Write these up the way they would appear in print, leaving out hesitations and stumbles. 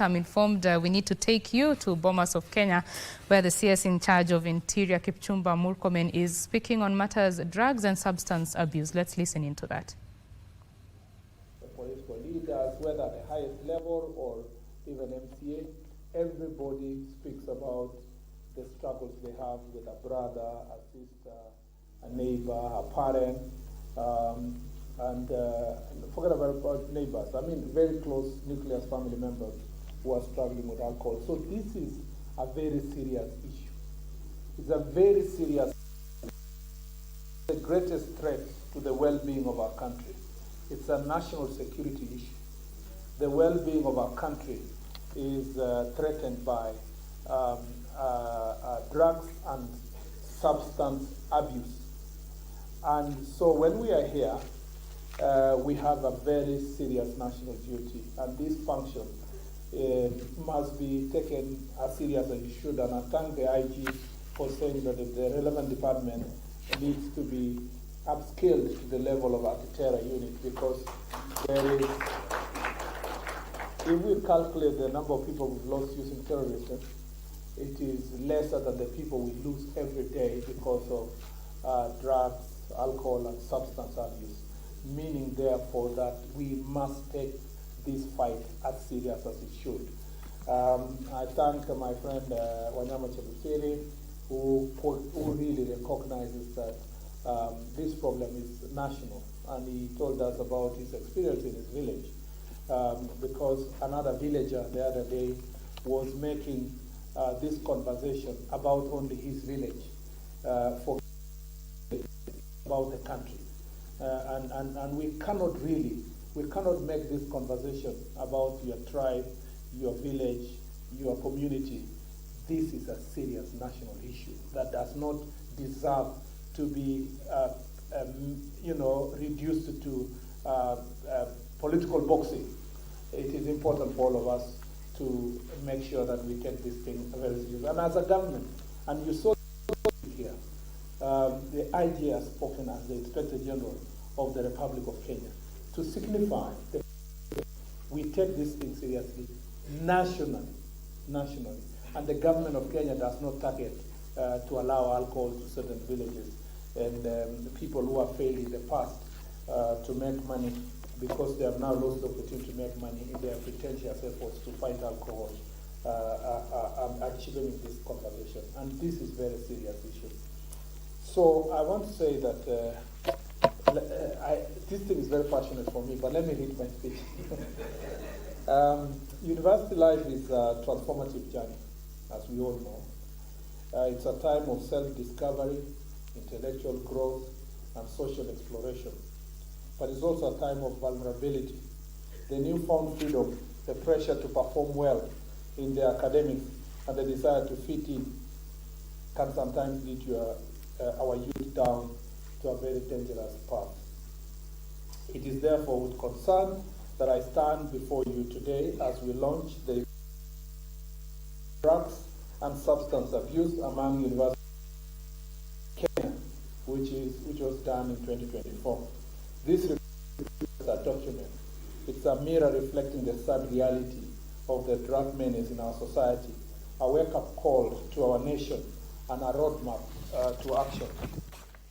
I'm informed we need to take you to Bomas of Kenya, where the CS in charge of Interior, Kipchumba Murkomen, is speaking on matters drugs and substance abuse. Let's listen into that. The political leaders, whether at the highest level or even MCA, everybody speaks about the struggles they have with a brother, a sister, a neighbor, a parent, and forget about neighbors. I mean, very close nucleus family members who are struggling with alcohol. So this is a very serious issue. It's a very serious, the greatest threat to the well-being of our country. It's a national security issue. The well-being of our country is threatened by drugs and substance abuse. And so when we are here, we have a very serious national duty, and this function must be taken as serious as it should. And I thank the IG for saying that the relevant department needs to be upscaled to the level of anti-terror unit, because there is, if we calculate the number of people we've lost using terrorism, it is lesser than the people we lose every day because of drugs, alcohol, and substance abuse. Meaning, therefore, that we must take this fight as serious as it should. I thank my friend Wanyama Chebukiri, who really recognizes that this problem is national, and he told us about his experience in his village, because another villager the other day was making this conversation about only his village, for about the country. And we cannot make this conversation about your tribe, your village, your community. This is a serious national issue that does not deserve to be, reduced to political boxing. It is important for all of us to make sure that we take this thing very seriously. And as a government, and you saw here, the IG has spoken as the Inspector General of the Republic of Kenya to signify that we take this thing seriously nationally, and the government of Kenya does not target to allow alcohol to certain villages and the people who have failed in the past to make money, because they have now lost the opportunity to make money in their pretentious efforts to fight alcohol, are achieving this conversation. And this is a very serious issue. So I want to say that this thing is very passionate for me, but let me read my speech. University life is a transformative journey, as we all know. It's a time of self-discovery, intellectual growth, and social exploration. But it's also a time of vulnerability. The newfound freedom, the pressure to perform well in the academics, and the desire to fit in can sometimes lead to our youth down to a very dangerous path. It is therefore with concern that I stand before you today as we launch the drugs and substance abuse among universities in Kenya, which was done in 2024. This is a document. It's a mirror reflecting the sad reality of the drug menace in our society, a wake-up call to our nation, and a roadmap to action.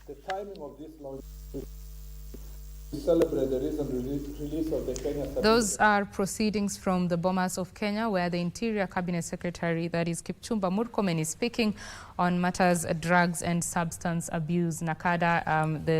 The timing of this launch is to celebrate the recent release of the Kenya Certificate. Those are proceedings from the Bomas of Kenya, where the Interior Cabinet Secretary, that is Kipchumba Murkomen, is speaking on matters drugs and substance abuse. Nakada, the